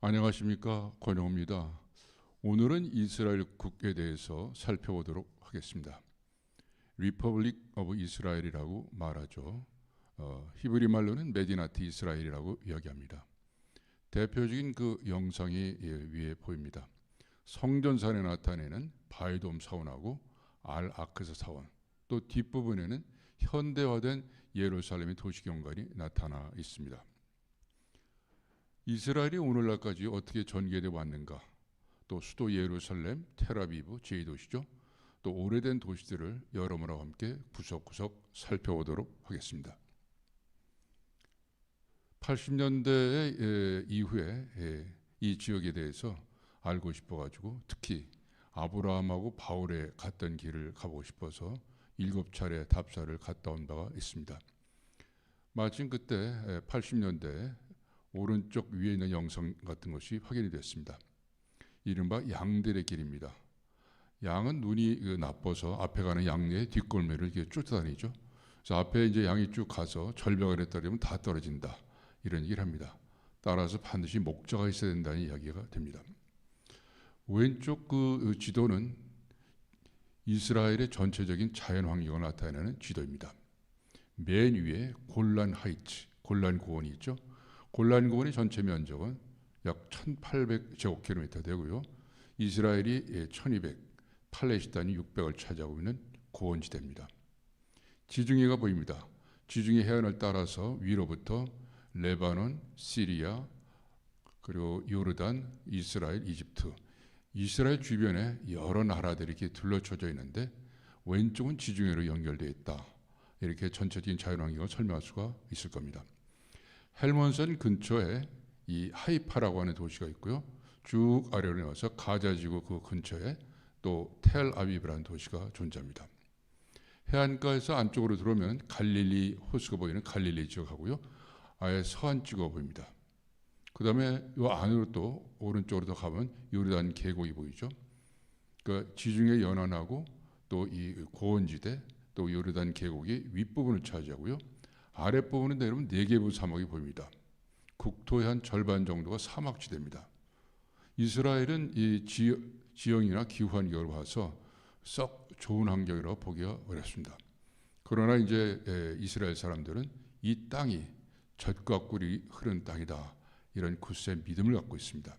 안녕하십니까, 권영호입니다. 오늘은 이스라엘 국에 대해서 살펴보도록 하겠습니다. 리퍼블릭 오브 이스라엘이라고 말하죠. 히브리 말로는 메디나트 이스라엘이라고 이야기합니다. 대표적인 그 영상이 위에 보입니다. 성전산에 나타내는 바이돔 사원하고 알 아크스 사원, 또 뒷부분에는 현대화된 예루살렘의 도시경관이 나타나 있습니다. 이스라엘이 오늘날까지 어떻게 전개되어 왔는가, 또 수도 예루살렘, 텔아비브 제2도시죠. 또 오래된 도시들을 여러분과 함께 구석구석 살펴보도록 하겠습니다. 80년대 이후에 이 지역에 대해서 알고 싶어가지고 특히 아브라함하고 바울에 갔던 길을 가보고 싶어서 7차례 답사를 갔다 온 바가 있습니다. 마침 그때 80년대 오른쪽 위에 있는 영상 같은 것이 확인이 됐습니다. 이른바 양들의 길입니다. 양은 눈이 나빠서 앞에 가는 양의 뒷골매를 이렇게 쫓아다니죠. 그래서 앞에 이제 양이 쭉 가서 절벽에 떨어지면 다 떨어진다, 이런 얘기를 합니다. 따라서 반드시 목자가 있어야 된다는 이야기가 됩니다. 왼쪽 그 지도는 이스라엘의 전체적인 자연 환경을 나타내는 지도입니다. 맨 위에 골란 하이츠, 골란 고원이 있죠. 골란 고원의 전체 면적은 약 1800제곱킬로미터 되고요. 이스라엘이 1200, 팔레스타인이 600을 차지하고 있는 고원지대입니다. 지중해가 보입니다. 지중해 해안을 따라서 위로부터 레바논, 시리아, 그리고 요르단, 이스라엘, 이집트, 이스라엘 주변에 여러 나라들이 이렇게 둘러쳐져 있는데 왼쪽은 지중해로 연결되어 있다, 이렇게 전체적인 자연환경을 설명할 수가 있을 겁니다. 헬몬선 근처에 이 하이파라고 하는 도시가 있고요. 쭉 아래로 내려와서 가자지구 그 근처에 또 텔아비브라는 도시가 존재합니다. 해안가에서 안쪽으로 들어오면 갈릴리 호수가 보이는 갈릴리 지역하고요. 아예 서안 찍어 보입니다. 그 다음에 이 안으로 또 오른쪽으로 더 가면 요르단 계곡이 보이죠. 그러니까 지중해 연안하고 또 이 고원지대, 또 요르단 계곡이 윗부분을 차지하고요. 아랫부분은 내려오면 네게부 사막이 보입니다. 국토의 한 절반 정도가 사막지대입니다. 이스라엘은 이 지형이나 기후 환경을 봐서 썩 좋은 환경이라고 보기가 어렵습니다. 그러나 이제 이스라엘 사람들은 이 땅이 젖과 꿀이 흐르는 땅이다, 이런 굳센 믿음을 갖고 있습니다.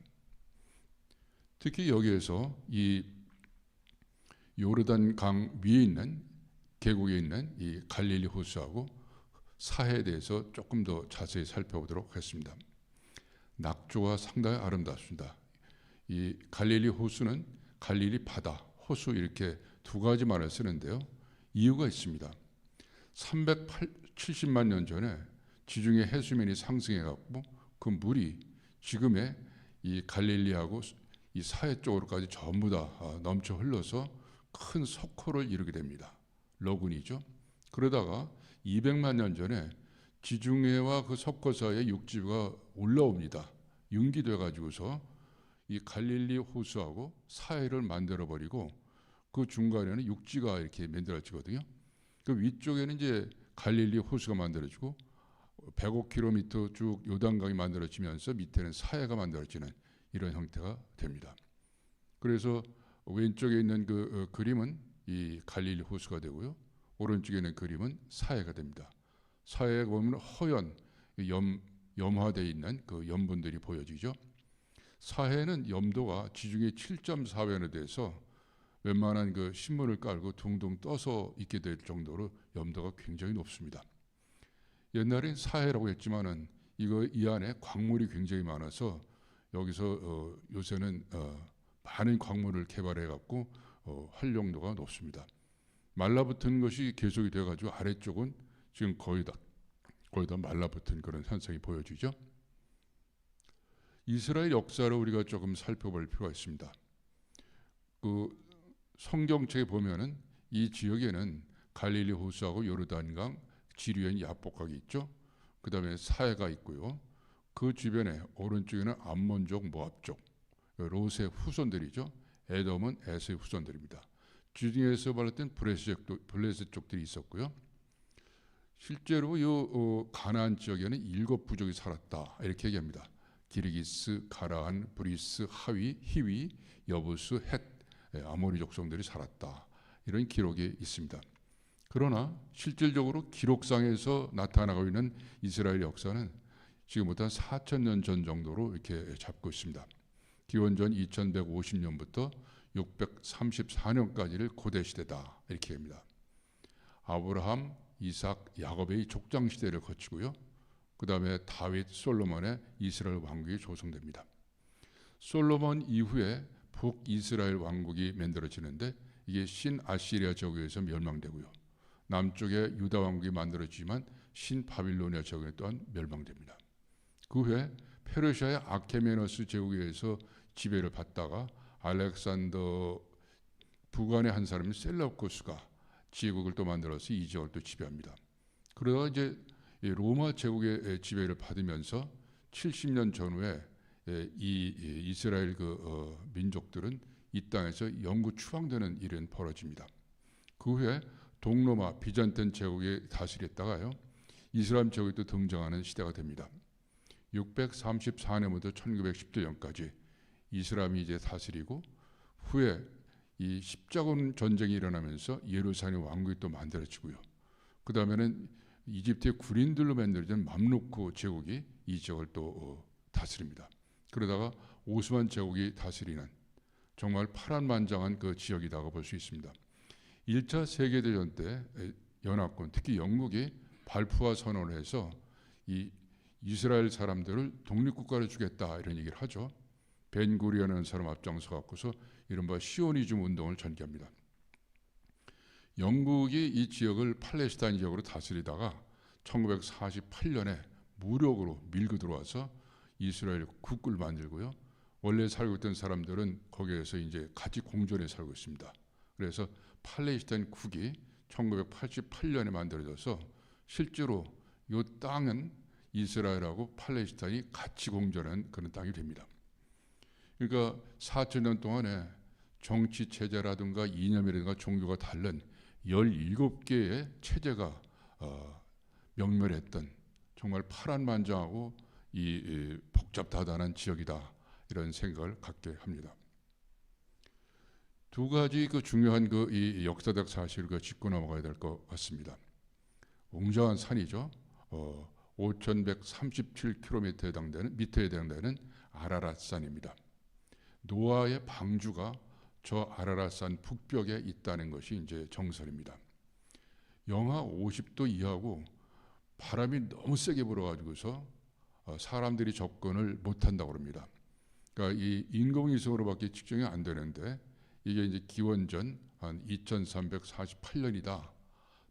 특히 여기에서 이 요르단 강 위에 있는 계곡에 있는 이 갈릴리 호수하고 사해에 대해서 조금 더 자세히 살펴보도록 하겠습니다. 낙조가 상당히 아름답습니다. 이 갈릴리 호수는 갈릴리 바다, 호수 이렇게 두 가지 말을 쓰는데요. 이유가 있습니다. 370만 년 전에 지중해 해수면이 상승해갖고 그 물이 지금의 이 갈릴리하고 이 사해 쪽으로까지 전부 다 넘쳐 흘러서 큰 석호를 이루게 됩니다. 러군이죠. 그러다가 200만 년 전에 지중해와 그 석호 사이에 육지가 올라옵니다. 융기돼 가지고서 이 갈릴리 호수하고 사해를 만들어 버리고 그 중간에는 육지가 이렇게 만들어지거든요. 그 위쪽에는 이제 갈릴리 호수가 만들어지고 105km 쭉 요단강이 만들어지면서 밑에는 사해가 만들어지는 이런 형태가 됩니다. 그래서 왼쪽에 있는 그 그림은 이 갈릴리 호수가 되고요. 오른쪽에 있는 그림은 사해가 됩니다. 사해에 보면 허연 염화되어 있는 그 염분들이 보여지죠. 사해는 염도가 지중해 7.4배나 돼서 웬만한 그 신문을 깔고 둥둥 떠서 있게 될 정도로 염도가 굉장히 높습니다. 옛날엔 사해라고 했지만은 이 안에 광물이 굉장히 많아서 여기서 요새는 많은 광물을 개발해 갖고 활용도가 높습니다. 말라붙은 것이 계속이 돼 가지고 아래쪽은 지금 거의 다 말라붙은 그런 현상이 보여지죠. 이스라엘 역사를 우리가 조금 살펴볼 필요가 있습니다. 그 성경책에 보면은 이 지역에는 갈릴리 호수하고 요르단강 지류엔 야복강이 있죠. 그 다음에 사해가 있고요. 그 주변에 오른쪽에는 암몬족, 모압족, 롯의 후손들이죠. 에돔은 에서의 후손들입니다. 지중해에서 발랐던 블레셋 족들이 있었고요. 실제로 이 가나안 지역에는 7 부족이 살았다, 이렇게 얘기합니다. 기르기스, 가라한, 브리스, 하위, 히위, 여부스, 헷, 아모리 족속들이 살았다. 이런 기록이 있습니다. 그러나 실질적으로 기록상에서 나타나고 있는 이스라엘 역사는 지금부터 4,000년 전 정도로 이렇게 잡고 있습니다. 기원전 2150년부터 634년까지를 고대 시대다 이렇게 합니다. 아브라함, 이삭, 야곱의 족장 시대를 거치고요. 그 다음에 다윗, 솔로몬의 이스라엘 왕국이 조성됩니다. 솔로몬 이후에 북이스라엘 왕국이 만들어지는데 이게 신아시리아 제국에서 멸망되고요. 남쪽에 유다 왕국이 만들어지지만 신바빌로니아 제국에 또한 멸망됩니다. 그 후에 페르시아의 아케메너스 제국에 의해서 지배를 받다가 알렉산더 부관의 한 사람인 셀러쿠스가 제국을 또 만들어서 이 지역을 또 지배합니다. 그러다가 이제 로마 제국의 지배를 받으면서 70년 전후에 이 이스라엘 민족들은 이 땅에서 영구 추방되는 일은 벌어집니다. 그 후에 동로마 비잔틴 제국이 다스렸다가요. 이슬람 제국이 또 등장하는 시대가 됩니다. 634년부터 1917년까지 이슬람이 이제 다스리고 후에 이 십자군 전쟁이 일어나면서 예루살렘 왕국이 또 만들어지고요. 그 다음에는 이집트의 군인들로 만들어진 맘루크 제국이 이 지역을 또 다스립니다. 그러다가 오스만 제국이 다스리는 정말 파란만장한 그 지역이라고 볼 수 있습니다. 1차 세계대전 때 연합군, 특히 영국이 발푸아 선언을 해서 이 이스라엘 사람들을 독립국가를 주겠다 이런 얘기를 하죠. 벤구리언이라는 사람 앞장서 갖고서 이른바 시오니즘 운동을 전개합니다. 영국이 이 지역을 팔레스타인 지역으로 다스리다가 1948년에 무력으로 밀고 들어와서 이스라엘 국을 만들고요. 원래 살고 있던 사람들은 거기에서 이제 같이 공존해 살고 있습니다. 그래서 팔레스타인 국이 1988년에 만들어져서 실제로 이 땅은 이스라엘하고 팔레스타인이 같이 공존한 그런 땅이 됩니다. 그러니까 4,000년 동안에 정치 체제라든가 이념이라든가 종교가 다른 17개의 체제가 명멸했던 정말 파란만장하고 이 복잡다단한 지역이다 이런 생각을 갖게 합니다. 두 가지 그 중요한 이 역사적 사실을 짚고 넘어가야 될 것 같습니다. 웅장한 산이죠. 5,137km에 해당되는 아라랏산입니다. 노아의 방주가 저 아라랏산 북벽에 있다는 것이 이제 정설입니다. 영하 50도 이하고 바람이 너무 세게 불어가지고서 사람들이 접근을 못한다고 합니다. 그러니까 이 인공위성으로밖에 측정이 안 되는데 이게 이제 기원전 한 2348년이다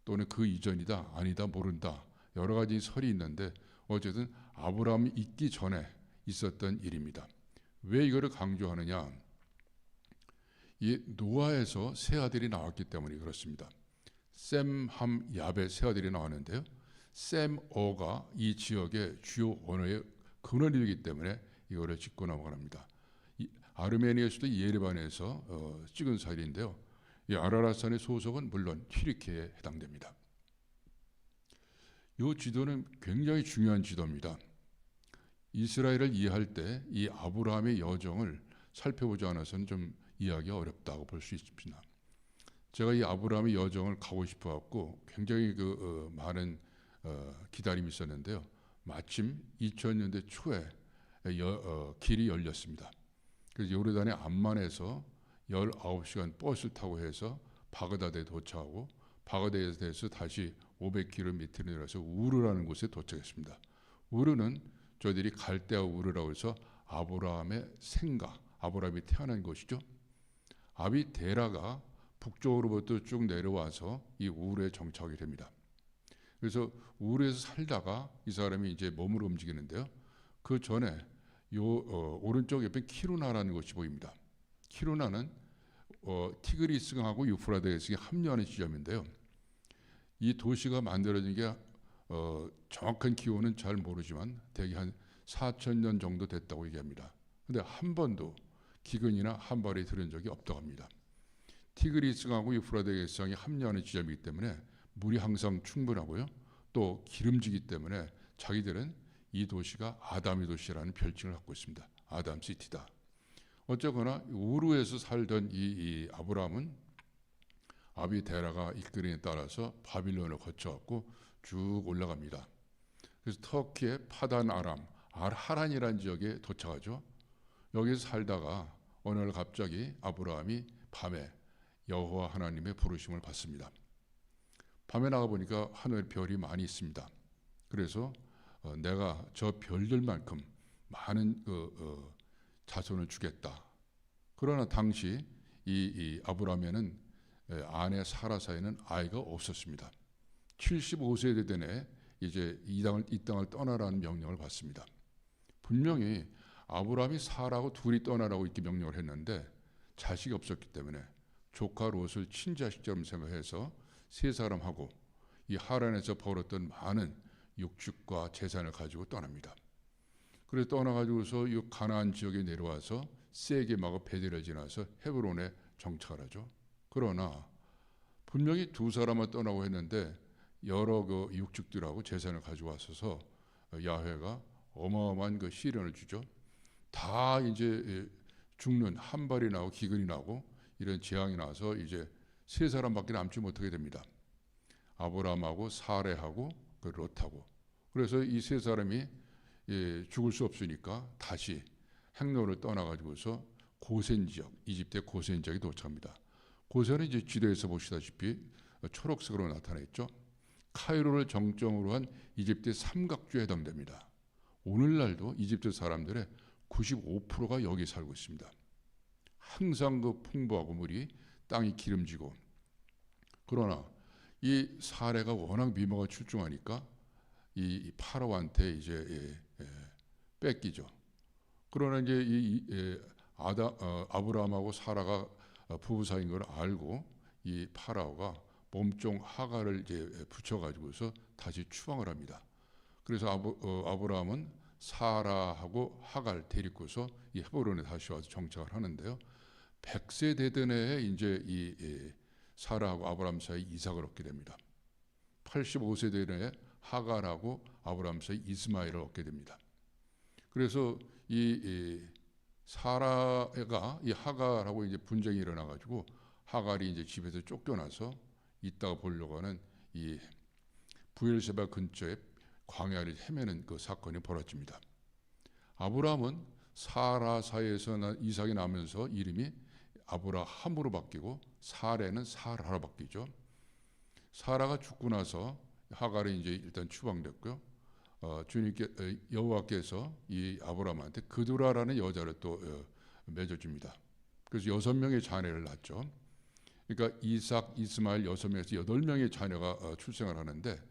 또는 그 이전이다 아니다 모른다 여러 가지 설이 있는데 어쨌든 아브라함이 있기 전에 있었던 일입니다. 왜 이거를 강조하느냐? 이 노아에서 세 아들이 나왔기 때문에 그렇습니다. 셈, 함, 야벳 세 아들이 나왔는데요. 셈, 어가 이 지역의 주요 언어의 근원이기 때문에 이거를 짚고 넘어갑니다. 아르메니아 수도 예레반에서 찍은 사실인데요. 이 아라랏산의 소속은 물론 튀르키예에 해당됩니다. 이 지도는 굉장히 중요한 지도입니다. 이스라엘을 이해할 때 이 아브라함의 여정을 살펴보지 않아서는 좀 이해하기가 어렵다고 볼 수 있습니다. 제가 이 아브라함의 여정을 가고 싶어 갖고 굉장히 많은 기다림이 있었는데요. 마침 2000년대 초에 길이 열렸습니다. 그래서 요르단의 암만에서 19시간 버스를 타고 해서 바그다드에 도착하고 바그다드에서 다시 500km 내려서 우르라는 곳에 도착했습니다. 우르는 저희들이 갈대아 우르라고 해서 아브라함의 생가, 아브라함이 태어난 곳이죠. 아비데라가 북쪽으로부터 쭉 내려와서 이 우르에 정착이 됩니다. 그래서 우르에서 살다가 이 사람이 이제 몸으로 움직이는데요. 그 전에 오른쪽 옆에 키루나라는 곳이 보입니다. 키루나는 티그리스강하고 유프라데스강이 합류하는 지점인데요. 이 도시가 만들어진 게 정확한 기호는 잘 모르지만 대개 한 4,000년 정도 됐다고 얘기합니다. 그런데 한 번도 기근이나 한발이 들은 적이 없다고 합니다. 티그리스강하고 유프라데스강이 합류하는 지점이기 때문에 물이 항상 충분하고요. 또 기름지기 때문에 자기들은 이 도시가 아담의 도시라는 별칭을 갖고 있습니다. 아담 시티다. 어쨌거나 우르에서 살던 이 아브라함은 아비 데라가 이끌인에 따라서 바빌론을 거쳐갖고 쭉 올라갑니다. 그래서 터키의 파단 아람, 알하란이라는 지역에 도착하죠. 여기서 살다가 어느 날 갑자기 아브라함이 밤에 여호와 하나님의 부르심을 받습니다. 밤에 나가보니까 하늘에 별이 많이 있습니다. 그래서 내가 저 별들만큼 많은 자손을 주겠다. 그러나 당시 이 아브라함에는 아내 사라 사이에는 아이가 없었습니다. 75세 되던 해 이제 이 땅을 떠나라는 명령을 받습니다. 분명히 아브라함이 사라하고 둘이 떠나라고 이렇게 명령을 했는데 자식이 없었기 때문에 조카 롯을 친자식처럼 생각해서 세 사람하고 이 하란에서 벌었던 많은 육축과 재산을 가지고 떠납니다. 그래서 떠나가지고서 이 가나안 지역에 내려와서 세겜하고 베델을 지나서 헤브론에 정착하죠. 그러나 분명히 두 사람만 떠나고 했는데 여러 그 육축들하고 재산을 가지고 왔어서 야훼가 어마어마한 그 시련을 주죠. 다 이제 죽는 한발이 나고 기근이 나고 이런 재앙이 나서 이제 세 사람밖에 남지 못하게 됩니다. 아브라함하고 사레하고 그 롯하고. 그래서 이 세 사람이 죽을 수 없으니까 다시 행로를 떠나가지고서 고센 지역, 이집트의 고센 지역에 도착합니다. 고센은 이제 지도에서 보시다시피 초록색으로 나타냈죠. 카이로를 정점으로 한 이집트의 삼각주에 해당됩니다. 오늘날도 이집트 사람들의 95%가 여기 살고 있습니다. 항상 그 풍부하고 물이 땅이 기름지고, 그러나 이 사례가 워낙 미모가 출중하니까 이 파라오한테 이제 뺏기죠. 그러나 이제 아브라함하고 사라가 부부 사이인 걸 알고 이 파라오가 몸종 하갈을 이제 붙여가지고서 다시 추방을 합니다. 그래서 아브라함은 사라하고 하갈 데리고서 이 헤브론에 다시 와서 정착을 하는데요. 100세 되던 해에 이제 이 사라하고 아브라함 사이 이삭을 얻게 됩니다. 85세 되던 해에 하갈하고 아브라함 사이 이스마엘을 얻게 됩니다. 그래서 이 사라가 이 하갈하고 이제 분쟁이 일어나가지고 하갈이 이제 집에서 쫓겨나서 이따가 보려고 하는 이 부엘세바 근처에 광야를 헤매는 그 사건이 벌어집니다. 아브라함은 사라 사이에서 이삭이 나면서 이름이 아브라함으로 바뀌고 사레는 사라로 바뀌죠. 사라가 죽고 나서 하갈이 이제 일단 추방됐고요. 주님께 여호와께서 이 아브라함한테 그두라라는 여자를 또 맺어줍니다. 그래서 6명의 자녀를 낳죠. 그러니까 이삭, 이스마엘 6명에서 8명의 자녀가 출생을 하는데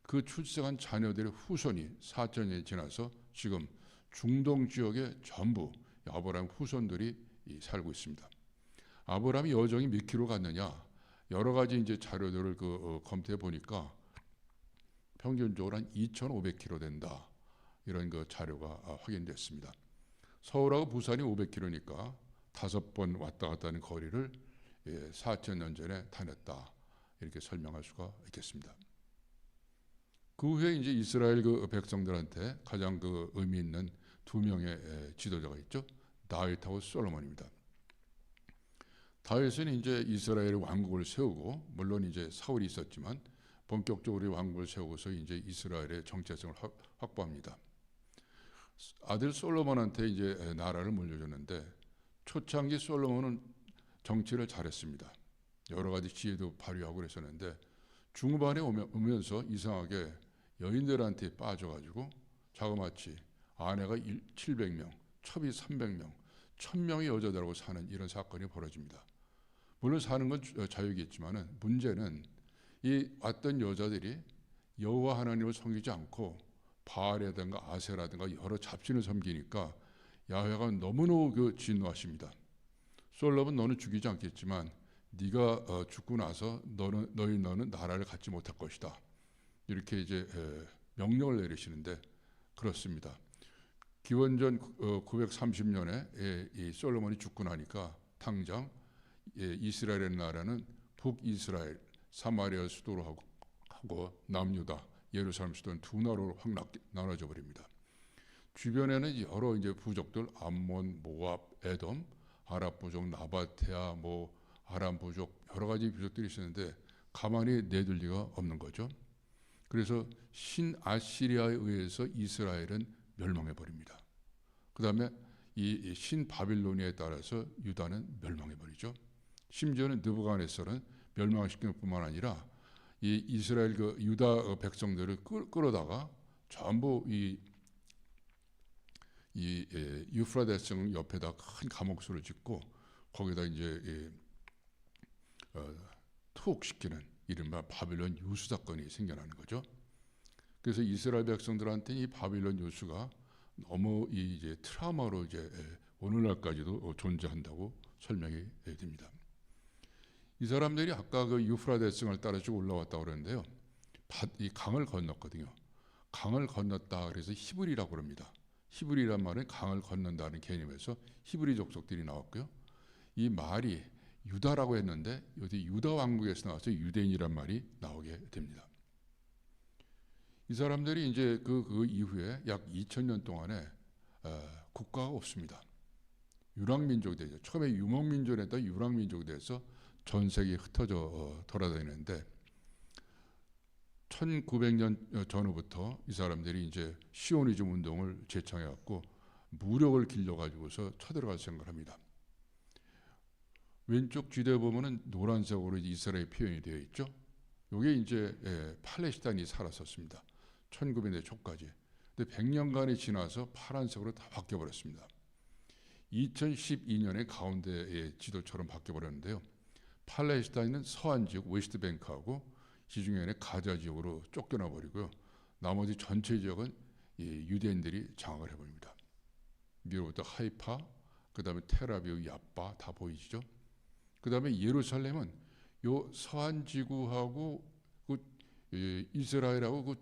그 출생한 자녀들의 후손이 4천년이 지나서 지금 중동 지역에 전부 아브라함 후손들이 살고 있습니다. 아브라함이 여정이 몇 킬로 갔느냐? 여러 가지 이제 자료들을 검토해 보니까 평균적으로 한 2,500km 된다. 이런 그 자료가 확인됐습니다. 서울하고 부산이 500km니까 5번 왔다 갔다 하는 거리를 4,000년 전에 다녔다. 이렇게 설명할 수가 있겠습니다. 그 후에 이제 이스라엘 그 백성들한테 가장 그 의미 있는 두 명의 지도자가 있죠. 다윗하고 솔로몬입니다. 다윗은 이제 이스라엘의 왕국을 세우고, 물론 이제 사울이 있었지만 본격적으로 왕국을 세우고서 이제 이스라엘의 정체성을 확보합니다. 아들 솔로몬한테 이제 나라를 물려줬는데 초창기 솔로몬은 정치를 잘했습니다. 여러 가지 지혜도 발휘하고 그랬었는데 중후반에 오면서 이상하게 여인들한테 빠져가지고 자그마치 아내가 700명, 첩이 300명, 1000명의 여자들하고 사는 이런 사건이 벌어집니다. 물론 사는 건 자유겠지만은 문제는 이 왔던 여자들이 여호와 하나님을 섬기지 않고 바알이라든가 아세라든가 여러 잡신을 섬기니까 야훼가 너무너무 진노하십니다. 솔로몬 너는 죽이지 않겠지만 네가 죽고 나서 너는 나라를 갖지 못할 것이다. 이렇게 이제 명령을 내리시는데 그렇습니다. 기원전 930년에 이 솔로몬이 죽고 나니까 당장 이스라엘의 나라는 북이스라엘 사마리아 수도로 하고 남유다 예루살렘 수도는 두 나라로 확 나눠져 버립니다. 주변에는 여러 이제 부족들 암몬, 모압, 에돔, 아랍 부족, 나바테아, 뭐 아람 부족 여러 가지 부족들이 있었는데 가만히 내둘 리가 없는 거죠. 그래서 신아시리아에 의해서 이스라엘은 멸망해 버립니다. 그 다음에 이 신바빌로니아에 따라서 유다는 멸망해 버리죠. 심지어는 느부갓네살은 멸망시키는 뿐만 아니라 이 이스라엘 그 유다 백성들을 끌어다가 전부 이 유프라데스 옆에다 큰 감옥수를 짓고 거기다 이제 투옥시키는 이른바 바빌론 유수 사건이 생겨나는 거죠. 그래서 이스라엘 백성들한테 이 바빌론 유수가 너무 이제 트라우마로 이제 오늘날까지도 존재한다고 설명이 됩니다. 이 사람들이 아까 그 유프라데스강을 따라서 올라왔다고 그러는데요. 이 강을 건넜거든요. 강을 건넜다 그래서 히브리라고 그럽니다. 히브리란 말은 강을 건넌다는 개념에서 히브리 족속들이 나왔고요. 이 말이 유다라고 했는데 여기 유다 왕국에서 나와서 유대인이란 말이 나오게 됩니다. 이 사람들이 이제 그 이후에 약 2000년 동안에 국가가 없습니다. 유랑민족이 되죠. 처음에 유목민족에다 유랑민족이 돼서 전 세계에 흩어져 돌아다니는데 1900년 전후부터 이 사람들이 이제 시오니즘 운동을 제창해갖고 무력을 길러가지고서 쳐들어갈 생각을 합니다. 왼쪽 지도에 보면은 노란색으로 이스라엘 표현이 되어 있죠. 이게 이제 팔레스타인이 살았었습니다. 1900년대 초까지. 근데 100년간이 지나서 파란색으로 다 바뀌어버렸습니다. 2012년에 가운데의 지도처럼 바뀌어버렸는데요. 팔레스타인은 서한 지역 웨스트뱅크하고 지중해의 가자 지역으로 쫓겨나 버리고요. 나머지 전체 지역은 유대인들이 장악을 해버립니다. 미로부터 하이파, 그 다음에 텔아비브, 야빠 다 보이시죠? 그 다음에 예루살렘은 요 서한 지구하고 이스라엘하고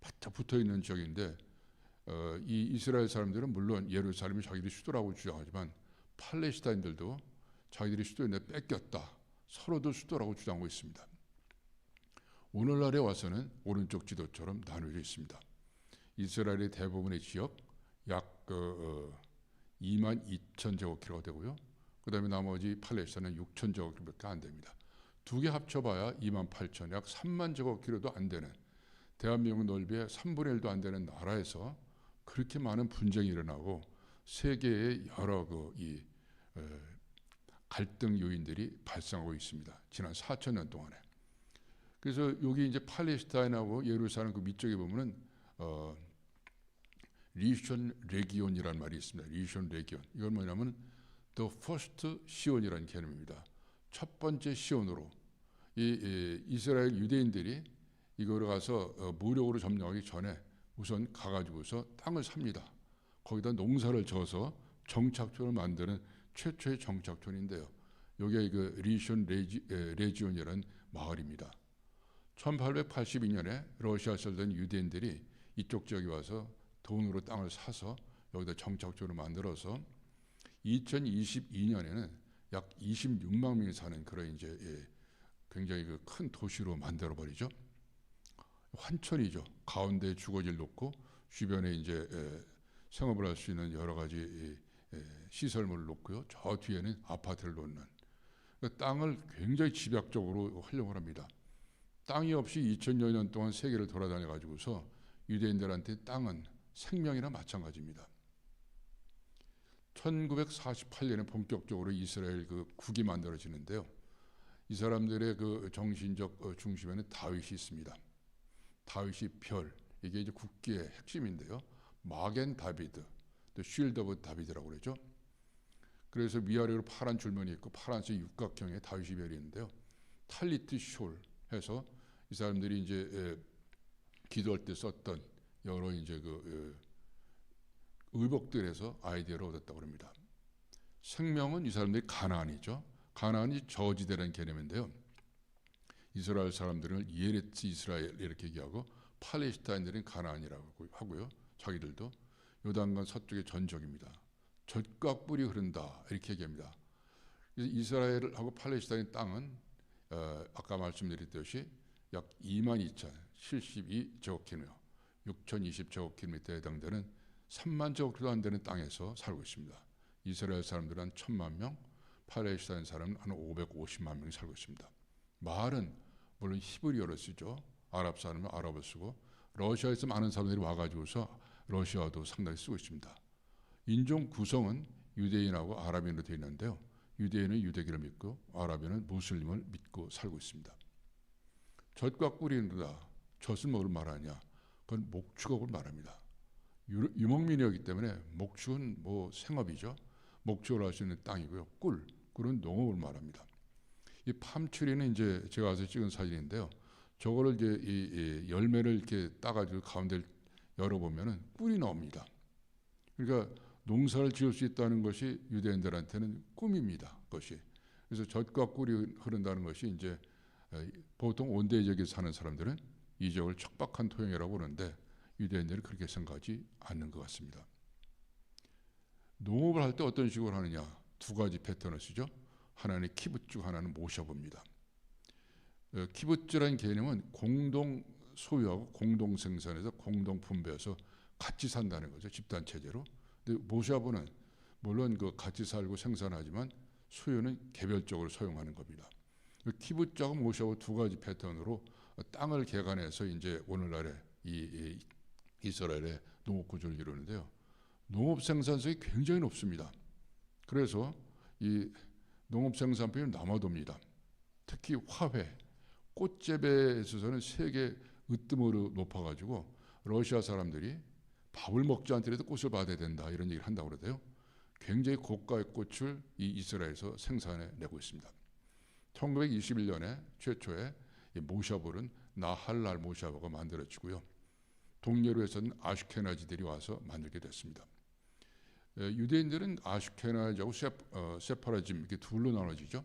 바짝 붙어 있는 지역인데 이 이스라엘 사람들은 물론 예루살렘이 자기들이 수도라고 주장하지만 팔레스타인들도 자기들이 수도인데 뺏겼다. 서로도 수도라고 주장하고 있습니다. 오늘날에 와서는 오른쪽 지도처럼 나누어져 있습니다. 이스라엘의 대부분의 지역 약 22,000제곱킬로가 되고요. 그 다음에 나머지 팔레스타인은 6,000제곱킬로밖에 안 됩니다. 두 개 합쳐봐야 28,000, 약 3만 제곱킬로도 안 되는 대한민국 넓이의 3분의 1도 안 되는 나라에서 그렇게 많은 분쟁이 일어나고 세계의 여러 갈등 요인들이 발생하고 있습니다. 지난 4,000년 동안에. 그래서 여기 이제 팔레스타인하고 예루살렘 그 밑쪽에 보면은 리션 레기온이라는 말이 있습니다. 리션 레기온. 이건 뭐냐면 the first 시온이라는 개념입니다. 첫 번째 시온으로 이스라엘 유대인들이 이거를 가서 무력으로 점령하기 전에 우선 가가지고서 땅을 삽니다. 거기다 농사를 져서 정착촌을 만드는 최초의 정착촌인데요. 이게 그 리션 레지온이라는 마을입니다. 1882년에 러시아에서 살던 유대인들이 이쪽 지역에 와서 돈으로 땅을 사서 여기다 정착촌을 만들어서 2022년에는 약 26만 명이 사는 그런 이제 굉장히 큰 도시로 만들어 버리죠. 환천이죠. 가운데 주거지를 놓고 주변에 이제 생업을 할 수 있는 여러 가지 시설물을 놓고요. 저 뒤에는 아파트를 놓는 땅을 굉장히 집약적으로 활용을 합니다. 땅이 없이 2000여 년 동안 세계를 돌아다녀 가지고서 유대인들한테 땅은 생명이나 마찬가지입니다. 1948년에 본격적으로 이스라엘 국이 만들어지는데요. 이 사람들의 정신적 중심에는 다윗이 있습니다. 다윗이 별, 이게 이제 국기의 핵심인데요. 마겐 다비드, 또 쉴드 오브 다비드라고 그러죠. 그래서 위아래로 파란 줄무늬 있고 파란색 육각형의 다윗이 별이 있는데요. 탈리트 숄 해서 이 사람들이 이제 기도할 때 썼던 여러 이제 의복들에서 아이디어를 얻었다고 합니다. 생명은 이 사람들이 가나안이죠. 가나안이 저지대라는 개념인데요. 이스라엘 사람들은 예레츠 이스라엘 이렇게 얘기하고 팔레스타인들은 가나안이라고 하고요. 자기들도 요단강 서쪽의 전적입니다. 젖과 뿔이 흐른다 이렇게 얘기합니다. 이스라엘하고 팔레스타인 땅은 아까 말씀드렸듯이 약 22,072제곱킬로미터, 6,020제곱킬로미터에 해당되는 3만 제곱킬로도 안 되는 땅에서 살고 있습니다. 이스라엘 사람들은 한 1,000만 명, 팔레스타인 사람은 한 550만 명이 살고 있습니다. 말은 물론 히브리어를 쓰죠. 아랍 사람은 아랍어 쓰고, 러시아에서 많은 사람들이 와가지고서 러시아어도 상당히 쓰고 있습니다. 인종 구성은 유대인하고 아랍인으로 되어 있는데요. 유대인은 유대교를 믿고 아랍인은 무슬림을 믿고 살고 있습니다. 젖과 꿀이다. 젖을 뭘 말하냐? 그건 목축업을 말합니다. 유목민이었기 때문에 목축은 뭐 생업이죠. 목축을 할 수 있는 땅이고요. 꿀은 농업을 말합니다. 이 팜추리는 이제 제가 와서 찍은 사진인데요. 저거를 이제 이 열매를 이렇게 따가지고 가운데 열어보면은 꿀이 나옵니다. 그러니까 농사를 지을 수 있다는 것이 유대인들한테는 꿈입니다. 그것이. 그래서 젖과 꿀이 흐른다는 것이 이제 보통 온대 지역에 사는 사람들은 이 지역을 척박한 토양이라고 그러는데 유대인들은 그렇게 생각하지 않는 것 같습니다. 농업을 할 때 어떤 식으로 하느냐? 두 가지 패턴을 쓰죠. 하나는 키부츠, 하나는 모셔봅니다. 키부츠라는 개념은 공동 소유하고 공동 생산해서 공동 분배해서 같이 산다는 거죠. 집단 체제로. 근데 모샤브는 물론 그 같이 살고 생산하지만 소유는 개별적으로 소유하는 겁니다. 키부츠하고 모샤브 두 가지 패턴으로 땅을 개간해서 이제 오늘날의 이 이스라엘의 농업 구조를 이루는데요. 농업 생산성이 굉장히 높습니다. 그래서 이 농업 생산품이 남아도입니다. 특히 화훼, 꽃재배에 있어서는 세계 으뜸으로 높아가지고 러시아 사람들이 밥을 먹지 않더라도 꽃을 받아야 된다 이런 얘기를 한다고 그러대요. 굉장히 고가의 꽃을 이 이스라엘에서 생산해내고 있습니다. 1921년에 최초의 모샤볼은 나할랄 모샤보가 만들어지고요. 동유럽에서는 아슈케나지들이 와서 만들게 됐습니다. 유대인들은 아슈케나지하고 세파라짐 이렇게 둘로 나눠지죠.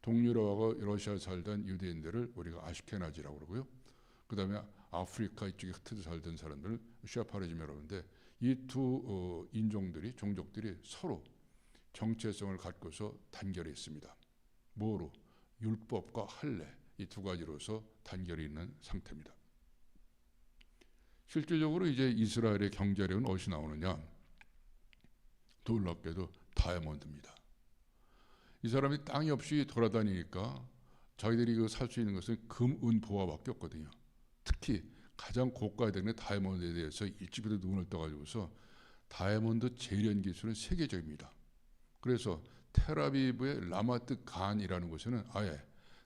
동유럽하고 러시아에 살던 유대인들을 우리가 아슈케나지라고 그러고요. 그 다음에 아프리카 이쪽에 흩어져 살던 사람들을 세파라짐이라고 하는데 이 두 인종들이 종족들이 서로 정체성을 갖고서 단결해 있습니다. 뭐로? 율법과 할례 이 두 가지로서 단결이 있는 상태입니다. 실질적으로 이제 이스라엘의 경제력은 어디서 나오느냐? 놀랍게도 다이아몬드입니다. 이 사람이 땅이 없이 돌아다니니까 자기들이 살 수 있는 것은 금, 은, 보화밖에 없거든요. 특히 가장 고가에 되는 다이아몬드에 대해서 일찍부터 눈을 떠가지고서 다이아몬드 재련 기술은 세계적입니다. 그래서 텔아비브의 라마트 간이라는 곳에는 아예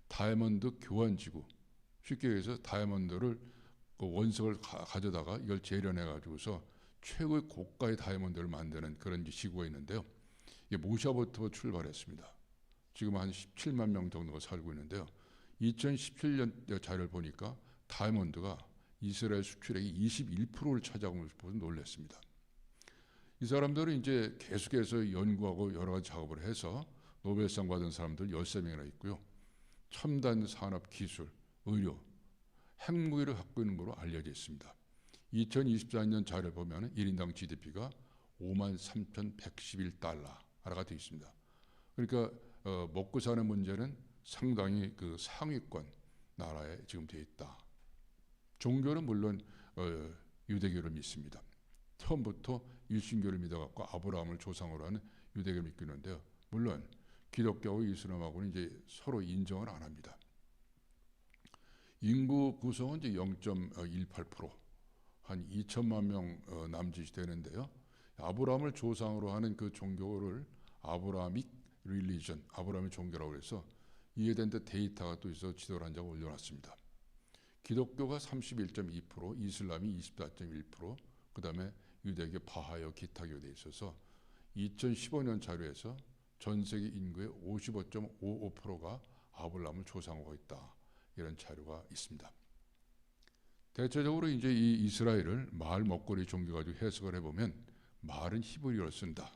다이아몬드 교환지구, 쉽게 얘기해서 다이아몬드를 그 원석을 가져다가 이걸 재련해 가지고서 최고의 고가의 다이아몬드를 만드는 그런 지구가 있는데요. 이게 모샤부터 출발했습니다. 지금 한 17만 명 정도가 살고 있는데요. 2017년 자료를 보니까 다이아몬드가 이스라엘 수출액이 21%를 차지하고 있어서 놀랐습니다. 이 사람들은 이제 계속해서 연구하고 여러 가지 작업을 해서 노벨상 받은 사람들 13명이나 있고요. 첨단 산업 기술, 의료, 핵무기를 갖고 있는 것으로 알려져 있습니다. 2024년 자료를 보면 1인당 GDP가 53,111달러가 되어 있습니다. 그러니까 먹고 사는 문제는 상당히 그 상위권 나라에 지금 되어 있다. 종교는 물론 유대교를 믿습니다. 처음부터 일신교를 믿어갖고 아브라함을 조상으로 하는 유대교를 믿고 있는데요. 물론 기독교하고 이슬람하고는 이제 서로 인정을 안 합니다. 인구 구성은 이제 0.18%, 한 2천만 명 남짓이 되는데요. 아브라함을 조상으로 하는 그 종교를 아브라함릭 릴리전, 아브라함의 종교라고 해서 이해된 데이터가 또 있어 지도를 한 장 올려놨습니다. 기독교가 31.2%, 이슬람이 24.1%, 그 다음에 유대교, 바하여, 기타교에 돼 있어서 2015년 자료에서 전 세계 인구의 55.55%가 아브라함을 조상으로 하고 있다. 이런 자료가 있습니다. 대체적으로 이제 이 이스라엘을 마을 먹거리 종교 가지고 해석을 해보면 말은 히브리어를 쓴다.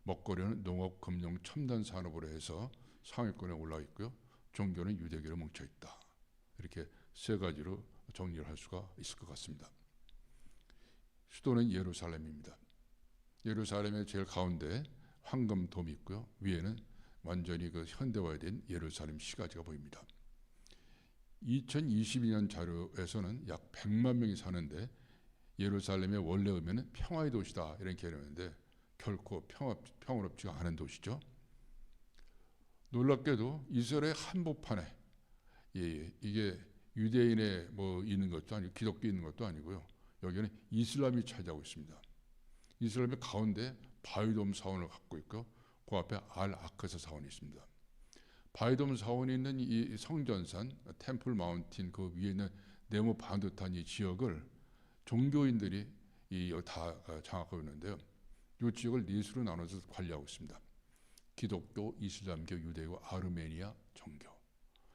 먹거리는 농업, 금융, 첨단 산업으로 해서 상위권에 올라 있고요. 종교는 유대교로 뭉쳐 있다. 이렇게 세 가지로 정리를 할 수가 있을 것 같습니다. 수도는 예루살렘입니다. 예루살렘의 제일 가운데 황금돔이 있고요. 위에는 완전히 그 현대화된 예루살렘 시가지가 보입니다. 2022년 자료에서는 약 100만 명이 사는데 예루살렘의 원래 의미는 평화의 도시다 이런 개념인데 결코 평화롭지가 않은 도시죠. 놀랍게도 이스라엘 한복판에 이게 유대인의 뭐 있는 것도 아니고 기독교 있는 것도 아니고요. 여기는 이슬람이 차지하고 있습니다. 이슬람의 가운데 바위돔 사원을 갖고 있고 그 앞에 알 아크스 사원이 있습니다. 바위돔 사원이 있는 이 성전산 템플 마운틴 그 위에 있는 네모 반듯한 이 지역을 종교인들이 다 장악하고 있는데요. 이 지역을 네 수로 나눠서 관리하고 있습니다. 기독교, 이슬람교, 유대교, 아르메니아 종교.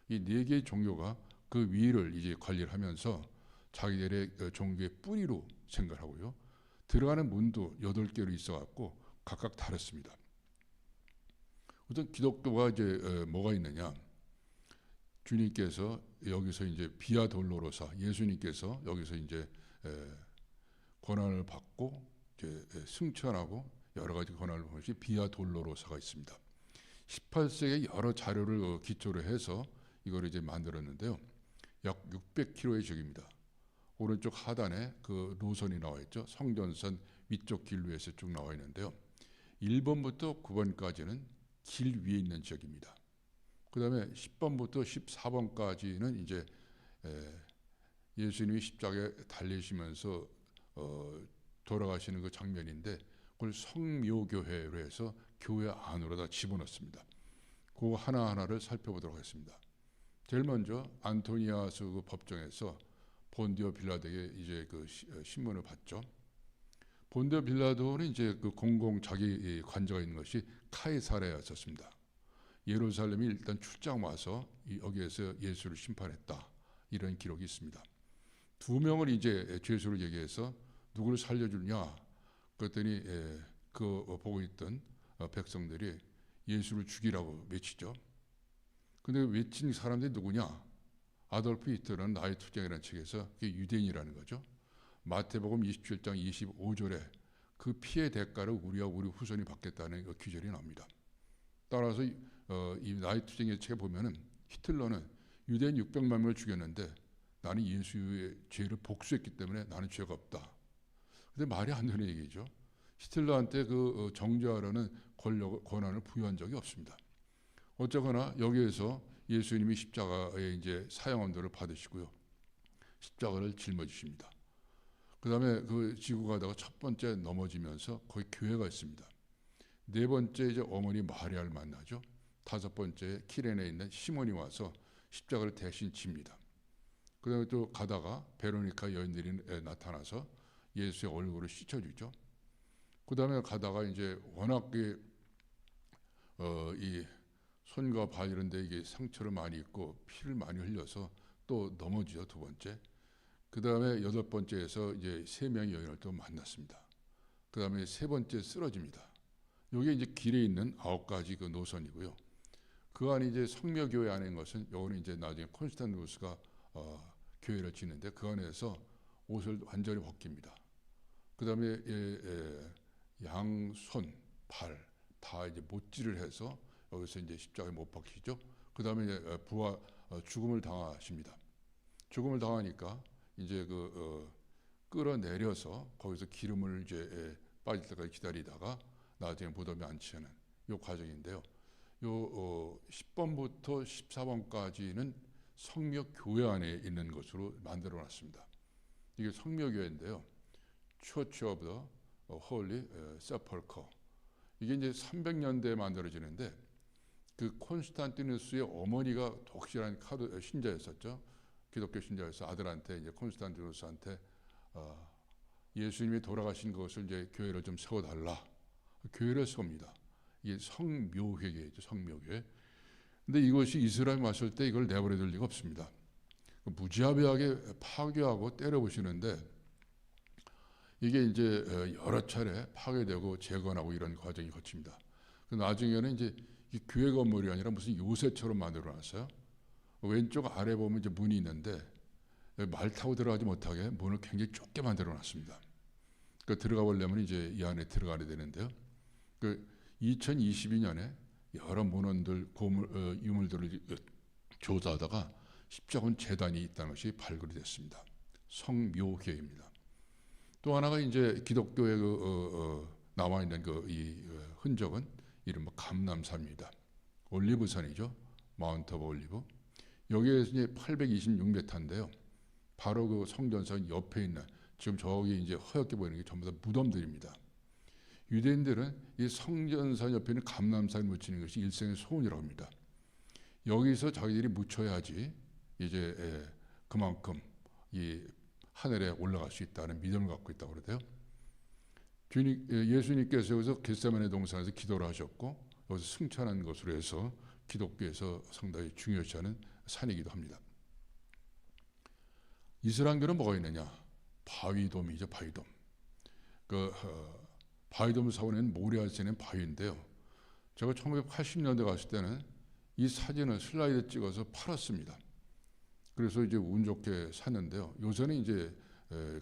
이 네 개의 종교가 그 위를 이제 관리를 하면서 자기들의 종교의 뿌리로 생각하고요. 들어가는 문도 8개로 있어갖고 각각 다릅니다. 우선 기독교가 이제 뭐가 있느냐? 주님께서 여기서 이제 비아 돌로로사 예수님께서 여기서 이제 권한을 받고 이제 승천하고 여러 가지 권한을 받은 것이 비아 돌로로사가 있습니다. 18세기에 여러 자료를 기초로 해서 이걸 이제 만들었는데요. 약 600km의 지역입니다. 오른쪽 하단에 그 노선이 나와 있죠. 성전선 위쪽 길로 해서 쭉 나와 있는데요. 1번부터 9번까지는 길 위에 있는 지역입니다. 그 다음에 10번부터 14번까지는 이제 예수님이 십자가에 달리시면서 돌아가시는 그 장면인데 그걸 성묘교회로 해서 교회 안으로 다 집어넣습니다. 그 하나하나를 살펴보도록 하겠습니다. 제일 먼저 안토니아스 그 법정에서 본디오 빌라도에게 이제 그 신문을 받죠. 본디오 빌라도는 이제 그 공공 자기 관저가 있는 것이 카이사랴였었습니다. 예루살렘이 일단 출장 와서 여기에서 예수를 심판했다 이런 기록이 있습니다. 2명을 이제 죄수를 얘기해서 누구를 살려주냐 그랬더니 그 보고 있던 백성들이 예수를 죽이라고 외치죠. 근데 외친 사람들이 누구냐? 아돌프 히틀러는 나의 투쟁이라는 책에서 그게 유대인이라는 거죠. 마태복음 27장 25절에 그 피의 대가를 우리와 우리 후손이 받겠다는 그 규절이 나옵니다. 따라서 이 나의 투쟁의 책에 보면은 히틀러는 유대인 600만 명을 죽였는데 나는 예수의 죄를 복수했기 때문에 나는 죄가 없다. 근데 말이 안 되는 얘기죠. 히틀러한테 그 정죄하려는 권한을 부여한 적이 없습니다. 어쨌거나 여기에서 예수님이 십자가에 이제 사형언도를 받으시고요. 십자가를 짊어지십니다. 그 다음에 그 지고 가다가 첫 번째 넘어지면서 거기 교회가 있습니다. 네 번째 이제 어머니 마리아를 만나죠. 5번째 키레네에 있는 시몬이 와서 십자가를 대신 집니다. 그 다음에 또 가다가 베로니카 여인들이 나타나서 예수의 얼굴을 씻어주죠. 그 다음에 가다가 이제 워낙 이 손과 발 이런 데 이게 상처를 많이 입고 피를 많이 흘려서 또 넘어지죠. 2번째. 그 다음에 8번째에서 이제 3명의 여인을 또 만났습니다. 그 다음에 3번째 쓰러집니다. 여기 이제 길에 있는 9가지 그 노선이고요. 그 안에 이제 성묘교회 안에 있는 것은 요거는 이제 나중에 콘스탄티누스가 교회를 짓는데 그 안에서 옷을 완전히 벗깁니다. 그 다음에 양손, 발 다 이제 못질을 해서 여기서 이제 십자가에 못 박히죠. 그 다음에 죽음을 당하십니다. 죽음을 당하니까 이제 끌어내려서 거기서 기름을 이제 빠질 때까지 기다리다가 나중에 무덤에 안치하는 요 과정인데요. 요 10번부터 14번까지는 성묘교회 안에 있는 것으로 만들어놨습니다. 이게 성묘교회인데요. Church of the Holy Sepulchre. 이게 이제 300년대에 만들어지는데 그 콘스탄티누스의 어머니가 독실한 신자였었죠. 기독교 신자여서 아들한테 이제 콘스탄티누스한테 예수님이 돌아가신 것을 이제 교회를 좀 세워달라. 교회를 세웁니다. 이게 성묘회계죠. 성묘회. 근데 이것이 이스라엘 왔을 때 이걸 내버려 둘 리가 없습니다. 무지하게 파괴하고 때려부시는데 이게 이제 여러 차례 파괴되고 재건하고 이런 과정이 거칩니다. 나중에는 이제 이 교회 건물이 아니라 무슨 요새처럼 만들어놨어요. 왼쪽 아래 보면 이제 문이 있는데 말 타고 들어가지 못하게 문을 굉장히 좁게 만들어놨습니다. 그 들어가 보려면 이제 이 안에 들어가야 되는데요. 그 2022년에 여러 문헌들 유물들을 조사하다가 십자군 재단이 있다는 것이 발굴이 됐습니다. 성묘회입니다. 또 하나가 이제 기독교의 남아 있는 이 흔적은 이른바 감람산입니다. 올리브산이죠. 마운트 오브 올리브. 여기에서 이제 826m인데요. 바로 그 성전산 옆에 있는 지금 저기 이제 허옇게 보이는 게 전부 다 무덤들입니다. 유대인들은 이 성전산 옆에 있는 감람산에 묻히는 것이 일생의 소원이라고 합니다. 여기서 자기들이 묻혀야지 이제 그만큼 이 하늘에 올라갈 수 있다는 믿음을 갖고 있다고 그러대요. 예수님께서 여기서 겟세마네 동산에서 기도를 하셨고 여기서 승천한 것으로 해서 기독교에서 상당히 중요시하는 산이기도 합니다. 이슬람교는 뭐가 있느냐? 바위돔이죠. 바위돔. 바위돔 사원에는 모리아스는 바위인데요. 제가 1980년대 갔을 때는 이 사진을 슬라이드 찍어서 팔았습니다. 그래서 이제 운 좋게 샀는데요. 요새는 이제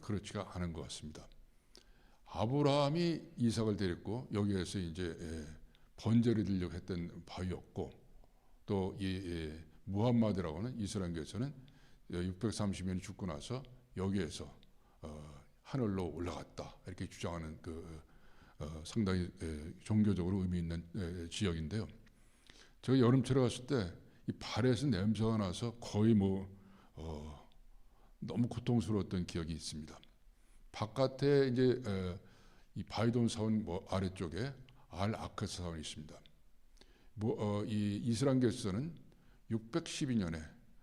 그렇지가 않은 것 같습니다. 아브라함이 이삭을 데리고 여기에서 이제 번제를 드리려고 했던 바위였고, 또 이 무함마드라고는 이스라엘에서는 630년이 죽고 나서 여기에서 하늘로 올라갔다 이렇게 주장하는 상당히 종교적으로 의미 있는 지역인데요. 제가 여름철에 갔을 때 이 발에서 냄새가 나서 거의 너무 고통스러웠던 기억이 있습니다. 바깥에 이제 이 바위돔 사원 아래쪽에 알 아크스 사원이 있습니다. 이 이슬람교에서는 612년에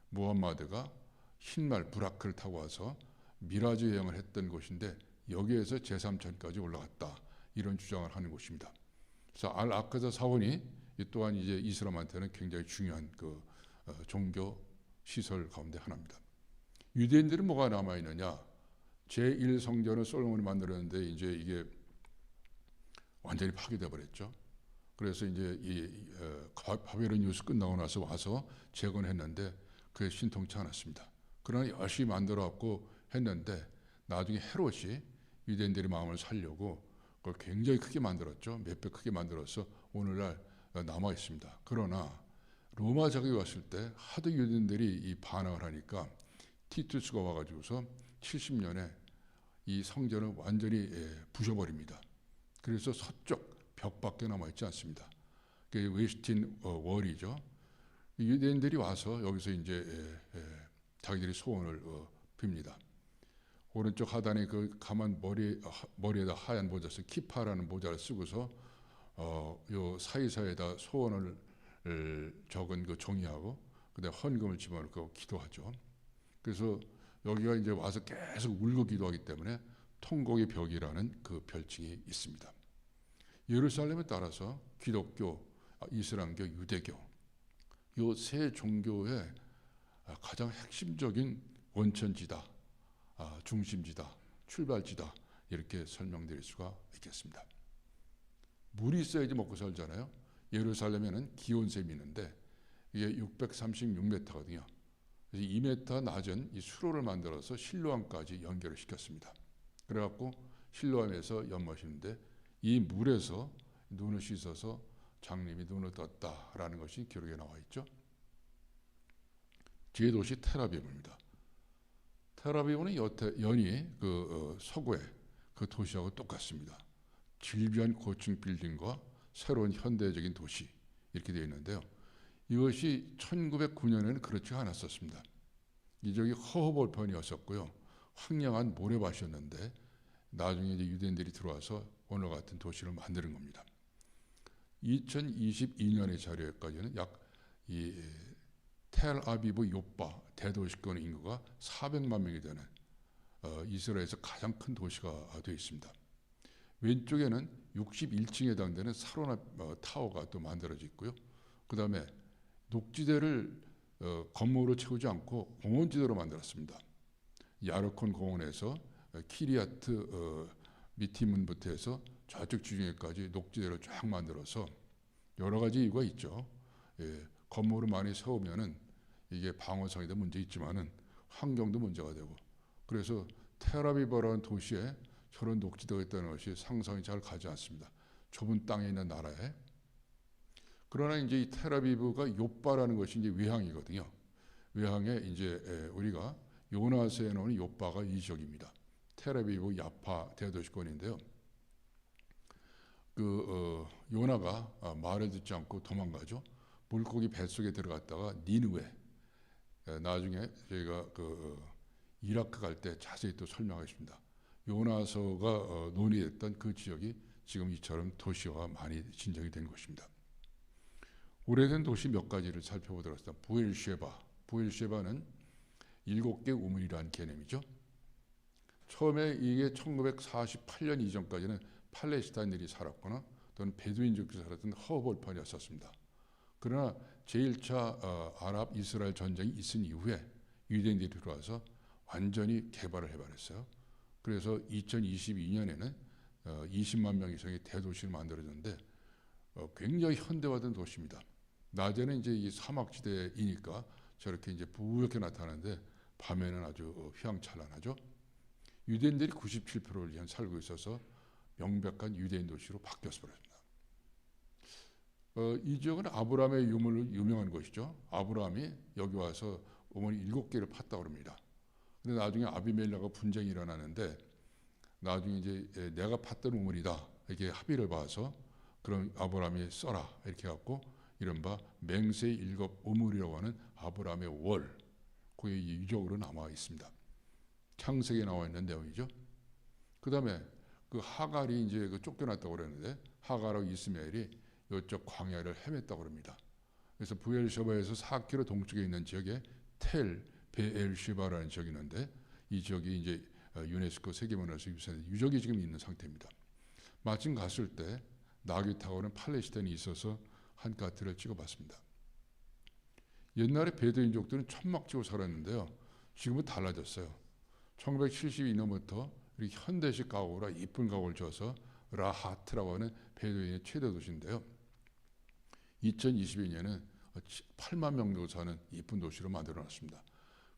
무함마드가 흰말 부라크를 타고 와서 미라지 여행을 했던 곳인데 여기에서 제3천까지 올라갔다 이런 주장을 하는 곳입니다. 그래서 알 아크스 사원이 또한 이제 이슬람한테는 굉장히 중요한 종교 시설 가운데 하나입니다. 유대인들은 뭐가 남아 있느냐? 제1성전을 솔로몬이 만들었는데 이제 이게 완전히 파괴돼 버렸죠. 그래서 이제 이 바벨론 유수 끝나고 나서 와서 재건했는데 그게 신통치 않았습니다. 그러나 열심히 만들어갖고 했는데 나중에 헤롯이 유대인들의 마음을 살려고 그걸 굉장히 크게 만들었죠. 몇 배 크게 만들어서 오늘날 남아 있습니다. 그러나 로마 제국이 왔을 때 하도 유대인들이 이 반항을 하니까 티투스가 와가지고서 70년에 이 성전을 완전히 부셔버립니다. 그래서 서쪽 벽밖에 남아있지 않습니다. 그게 웨스틴 월이죠. 유대인들이 와서 여기서 이제 자기들이 소원을 빕니다. 오른쪽 하단에 가만 머리에다 하얀 모자 써 키파라는 모자를 쓰고서 요 사이사이에다 소원을 적은 종이하고 그다음에 헌금을 집어넣고 기도하죠. 그래서 여기가 이제 와서 계속 울고 기도하기 때문에 통곡의 벽이라는 그 별칭이 있습니다. 예루살렘에 따라서 기독교, 이슬람교, 유대교 이 세 종교의 가장 핵심적인 원천지다, 중심지다, 출발지다 이렇게 설명드릴 수가 있겠습니다. 물이 있어야지 먹고 살잖아요. 예루살렘에는 기온샘이 있는데 이게 636m거든요. 그래서 2m 낮은 이 수로를 만들어서 실로암까지 연결을 시켰습니다. 그래갖고 실로암에서 연못인데 이 물에서 눈을 씻어서 장님이 눈을 떴다라는 것이 기록에 나와 있죠. 제 도시 텔아비브입니다. 텔아비브는 연이 서구의 그 도시하고 똑같습니다. 질비한 고층 빌딩과 새로운 현대적인 도시 이렇게 되어 있는데요. 이것이 1909년에는 그렇지 않았었습니다. 이 지역이 허허벌판이었었고요. 황량한 모래밭이었는데 나중에 이제 유대인들이 들어와서 오늘 같은 도시를 만드는 겁니다. 2022년의 자료까지는 약 이 텔아비브 요파 대도시권 인구가 400만 명이 되는 이스라엘에서 가장 큰 도시가 되어 있습니다. 왼쪽에는 61층에 해당되는 사로나 타워가 또 만들어져 있고요. 그 다음에 녹지대를 건물로 채우지 않고 공원지대로 만들었습니다. 야르콘 공원에서 키리아트 미티문부터 해서 좌측 지중해까지 녹지대를 쫙 만들어서 여러 가지 이유가 있죠. 건물을 많이 세우면은 이게 방어성에도 문제 있지만은 환경도 문제가 되고 그래서 텔아비브라는 도시에 저런 녹지대가 있다는 것이 상상이 잘 가지 않습니다. 좁은 땅에 있는 나라에. 그러나 이제 이 텔아비브가 요빠라는 것이 이제 외항이거든요. 외항에 이제 우리가 요나서에 나오는 요빠가 이 지역입니다. 텔아비브 야파 대도시권인데요. 요나가 말을 듣지 않고 도망가죠. 물고기 뱃속에 들어갔다가 니느웨. 나중에 저희가 이라크 갈 때 자세히 또 설명하겠습니다. 요나서가 논의했던 그 지역이 지금 이처럼 도시화가 많이 진정이 된 곳입니다. 오래된 도시 몇 가지를 살펴보도록 하겠습니다. 부엘셰바는 7개 우물이라는 개념이죠. 처음에 이게 1948년 이전까지는 팔레스타인들이 살았거나 또는 베두인족들이 살았던 허벌판이었었습니다. 그러나 제1차 아랍 이스라엘 전쟁이 있은 이후에 유대인들이 들어와서 완전히 개발을 해버렸어요. 그래서 2022년에는 20만 명 이상의 대도시를 만들어졌는데 굉장히 현대화된 도시입니다. 낮에는 이제 이 사막지대이니까 저렇게 이제 부옇게 나타나는데 밤에는 아주 휘황찬란하죠. 유대인들이 97%를 현 살고 있어서 명백한 유대인 도시로 바뀌었어 버렸습니다. 이 지역은 아브라함의 유물로 유명한 곳이죠. 아브라함이 여기 와서 우물 7개를 팠다고 합니다. 근데 나중에 아비멜렉과 분쟁이 일어나는데 나중에 이제 내가 팠던 우물이다 이렇게 합의를 봐서 그럼 아브라함이 써라 이렇게 갖고 이른바 맹세의 7 우물이라고 하는 아브라함의 월 그게 유적으로 남아 있습니다. 창세기에 나와 있는 내용이죠. 그 다음에 그 하갈이 이제 쫓겨났다고 그랬는데 하갈하고 이스마엘이 이쪽 광야를 헤맸다고 합니다. 그래서 부엘셰바에서 4km 동쪽에 있는 지역에 텔 베엘시바라는 지역이 있는데 이 지역이 이제 유네스코 세계문화유산 유적이 지금 있는 상태입니다. 마침 갔을 때 나귀 타고는 팔레스타인이 있어서 한 카트를 찍어봤습니다. 옛날에 베두인족들은 천막지고 살았는데요. 지금은 달라졌어요. 1972년부터 이렇게 현대식 가구라 이쁜 가구를 줘서 라하트라고 하는 베두인의 최대 도시인데요. 2022년에는 8만 명 정도 사는 이쁜 도시로 만들어놨습니다.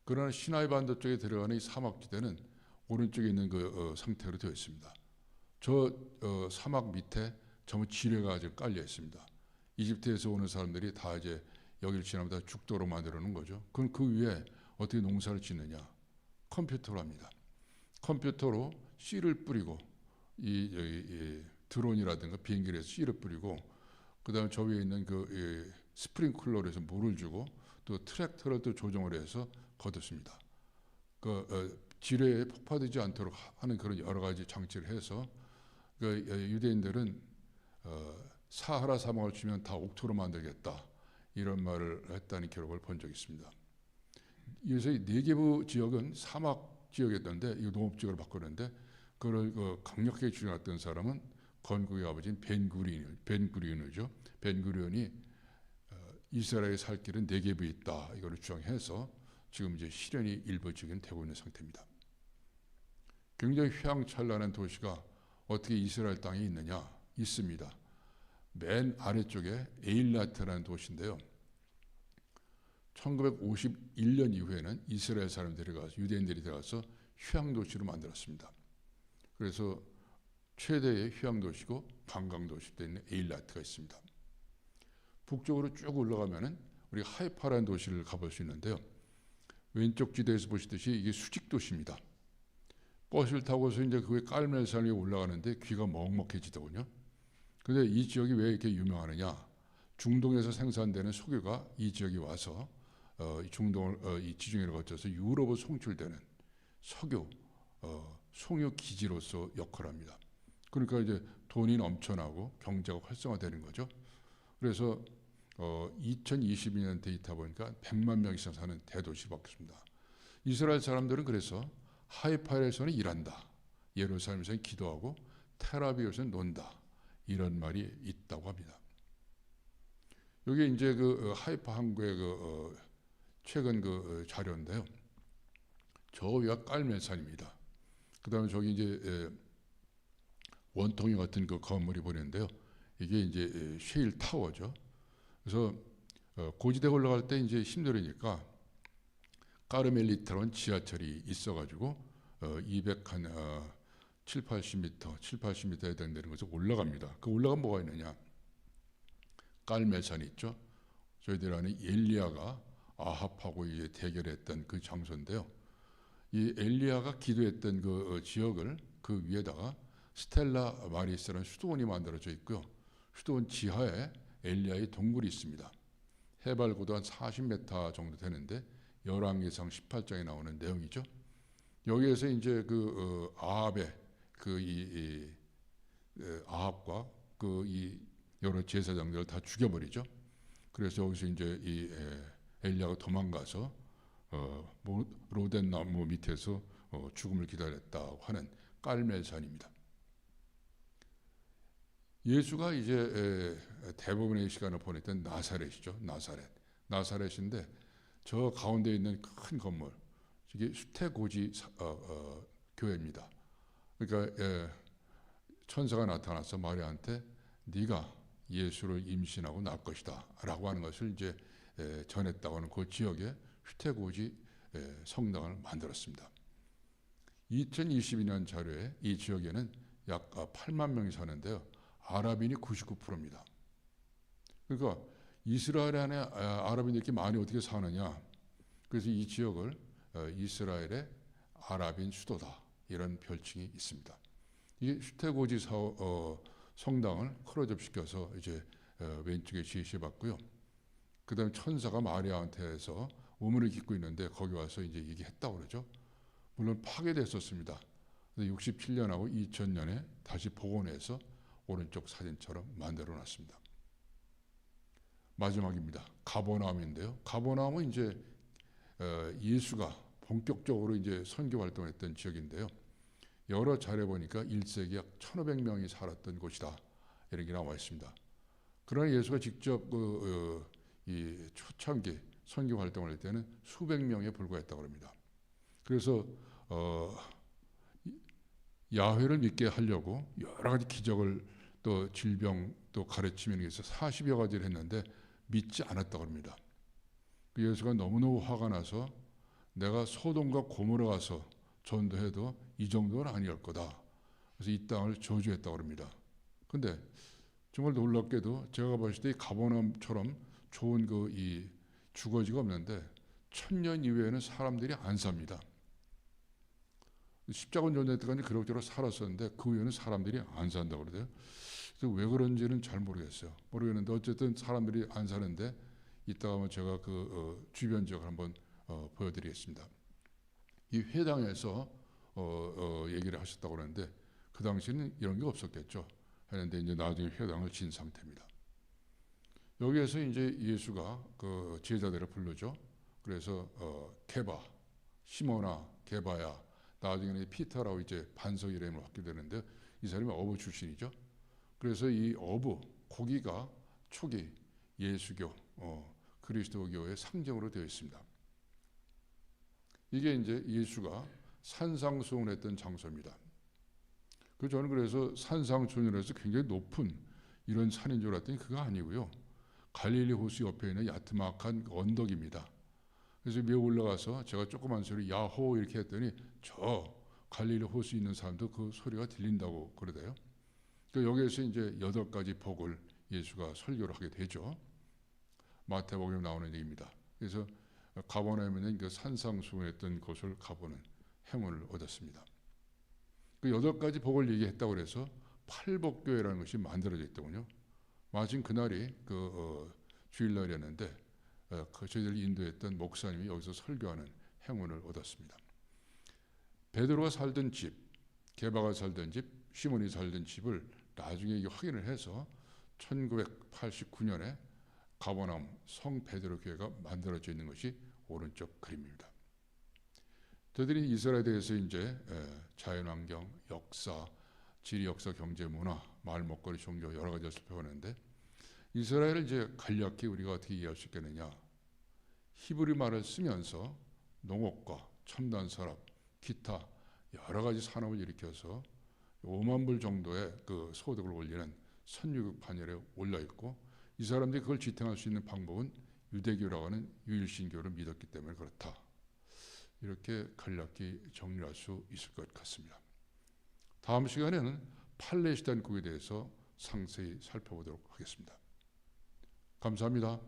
그러나 시나이 반도 쪽에 들어가는 이 사막지대는 오른쪽에 있는 상태로 되어 있습니다. 저 사막 밑에 전부 지뢰가 아주 깔려 있습니다. 이집트에서 오는 사람들이 다 이제 여기를 지나면 죽도록 만들어 놓은 거죠. 그럼 그 위에 어떻게 농사를 짓느냐? 컴퓨터로 합니다. 컴퓨터로 씨를 뿌리고 이 드론이라든가 비행기를 해서 씨를 뿌리고 그다음에 저 위에 있는 스프링클러로 해서 물을 주고 또 트랙터를 또 조정을 해서 거뒀습니다. 지뢰에 폭파되지 않도록 하는 그런 여러 가지 장치를 해서 유대인들은 사하라 사막을 주면 다 옥토로 만들겠다 이런 말을 했다는 기록을 본 적이 있습니다. 그래서 네게브 지역은 사막 지역이었는데 이거 농업지역으로 바꾸는데 그걸 강력하게 주장했던 사람은 건국의 아버지인 벤구리온이죠. 벤구리온이 이스라엘의 살 길은 네게브에 있다 이걸 주장해서 지금 이제 실현이 일부 지금 되고 있는 상태입니다. 굉장히 휘황찬란한 도시가 어떻게 이스라엘 땅에 있느냐? 있습니다. 맨 아래쪽에 에일라트라는 도시인데요. 1951년 이후에는 이스라엘 사람들이 가서 유대인들이 들어가서 휴양도시로 만들었습니다. 그래서 최대의 휴양도시고 관광도시로 되어 있는 에일라트가 있습니다. 북쪽으로 쭉 올라가면은 우리 하이파라는 도시를 가볼 수 있는데요. 왼쪽 지도에서 보시듯이 이게 수직도시입니다. 버스를 타고서 이제 그 깔멜산 위에 올라가는데 귀가 먹먹해지더군요. 그런데 이 지역이 왜 이렇게 유명하느냐? 중동에서 생산되는 석유가 이 지역에 와서 이 지중해를 거쳐서 유럽으로 송출되는 석유, 송유 기지로서 역할합니다. 그러니까 이제 돈이 넘쳐나고 경제가 활성화되는 거죠. 그래서 2022년 데이터 보니까 100만 명 이상 사는 대도시로 바뀌었습니다. 이스라엘 사람들은 그래서 하이파에서는 일한다. 예루살렘에서는 기도하고 텔아비브에서는 논다. 이런 말이 있다고 합니다. 여기 이제 하이파 항구의 최근 자료인데요. 저 위가 깔멜산입니다. 그다음에 저기 이제 원통이 같은 건물이 보이는데요. 이게 이제 쉐일 타워죠. 그래서 고지대 올라갈 때 이제 힘들으니까 까르멜리타라는 지하철이 있어가지고 7, 80m에 되는 곳에 올라갑니다. 그 올라가면 뭐가 있느냐? 깔멜산이 있죠. 저희들 아는 엘리야가 아합하고 이제 대결했던 그 장소인데요. 이 엘리야가 기도했던 그 지역을 그 위에다가 스텔라 마리스라는 수도원이 만들어져 있고요. 수도원 지하에 엘리야의 동굴이 있습니다. 해발 고도 한 40m 정도 되는데 열왕기상 18장에 나오는 내용이죠. 여기에서 이제 그 아합의 아합과 그 이 여러 제사장들을 다 죽여버리죠. 그래서 여기서 이제 이 엘리야가 도망가서 로덴 나무 밑에서 죽음을 기다렸다고 하는 깔멜산입니다. 예수가 이제 대부분의 시간을 보냈던 나사렛이죠. 나사렛인데 저 가운데 있는 큰 건물, 이게 수태고지 교회입니다. 그러니까 천사가 나타나서 마리아한테 네가 예수를 임신하고 낳을 것이다 라고 하는 것을 이제 전했다고 하는 그 지역에 수태고지 성당을 만들었습니다. 2022년 자료에 이 지역에는 약 8만 명이 사는데요. 아랍인이 99%입니다. 그러니까 이스라엘 안에 아랍인들이 이렇게 많이 어떻게 사느냐. 그래서 이 지역을 이스라엘의 아랍인 수도다 이런 별칭이 있습니다. 이 슈테고지 성당을 클로즈업시켜서 이제 왼쪽에 제시해봤고요. 그 다음에 천사가 마리아한테서 우물을 깃고 있는데 거기 와서 이제 얘기했다고 그러죠. 물론 파괴됐었습니다. 67년하고 2000년에 다시 복원해서 오른쪽 사진처럼 만들어놨습니다. 마지막입니다. 가버나움인데요. 가버나움은 이제 예수가 본격적으로 이제 선교 활동했던 지역인데요. 여러 자료 보니까 1세기 약 1,500명이 살았던 곳이다 이런 게 나와 있습니다. 그러나 예수가 직접 이 초창기 선교 활동을 할 때는 수백 명에 불과했다고 합니다. 그래서 야훼를 믿게 하려고 여러 가지 기적을 또 질병 또 가르치면 위해서 40여 가지를 했는데 믿지 않았다고 합니다. 예수가 너무너무 화가 나서 내가 소돔과 고모라 가서 전도해도 이 정도는 아니할 거다. 그래서 이 땅을 저주했다고 합니다. 근데 정말 놀랍게도 제가 봤을 때 가버나움처럼 좋은 이 주거지가 없는데 1000년 이후에는 사람들이 안 삽니다. 십자군 전쟁 때까지 그럭저럭 살았었는데 그 후에는 사람들이 안 산다고 그러대요. 그래서 왜 그런지는 잘 모르겠는데 어쨌든 사람들이 안 사는데 이따가 한번 제가 그 주변 지역을 한번 보여드리겠습니다. 이 회당에서 얘기를 하셨다고 그러는데 그 당시에는 이런 게 없었겠죠. 했는데 이제 나중에 회당을 진 상태입니다. 여기에서 이제 예수가 그 제자들을 부르죠. 그래서 게바, 시몬아, 게바야, 나중에는 피터라고 이제 반석 이름을 갖게 되는데 이 사람이 어부 출신이죠. 그래서 이 어부 고기가 초기 예수교 그리스도교의 상징으로 되어 있습니다. 이게 이제 예수가 산상수훈했던 장소입니다. 저는 그래서 산상수훈에서 굉장히 높은 이런 산인 줄 알았더니 그거 아니고요. 갈릴리 호수 옆에 있는 야트막한 언덕입니다. 그래서 위에 올라가서 제가 조그만 소리 야호 이렇게 했더니 저 갈릴리 호수 있는 사람도 그 소리가 들린다고 그러대요. 여기에서 이제 8가지 복을 예수가 설교를 하게 되죠. 마태복음에 나오는 얘기입니다. 그래서 가버나움에는 그 산상수훈했던 곳을 가보는 행운을 얻었습니다. 그 8가지 복을 얘기했다고 해서 팔복교회라는 것이 만들어져 있더군요. 마침 그날이 주일날이었는데 저희들 인도했던 목사님이 여기서 설교하는 행운을 얻었습니다. 베드로가 살던 집, 게바가 살던 집, 시몬이 살던 집을 나중에 확인을 해서 1989년에 가버나움 성 베드로 교회가 만들어져 있는 것이 오른쪽 그림입니다. 저들이 이스라엘에 대해서 이제 자연환경, 역사, 지리, 역사, 경제, 문화, 말, 먹거리, 종교 여러 가지를 살펴보는데 이스라엘을 이제 간략히 우리가 어떻게 이해할 수 있겠느냐? 히브리 말을 쓰면서 농업과 첨단 산업, 기타 여러 가지 산업을 일으켜서 5만 불 정도의 그 소득을 올리는 선유국 반열에 올라 있고 이 사람들이 그걸 지탱할 수 있는 방법은 유대교라고 하는 유일신교를 믿었기 때문에 그렇다. 이렇게 간략히 정리할 수 있을 것 같습니다. 다음 시간에는 팔레스타인국에 대해서 상세히 살펴보도록 하겠습니다. 감사합니다.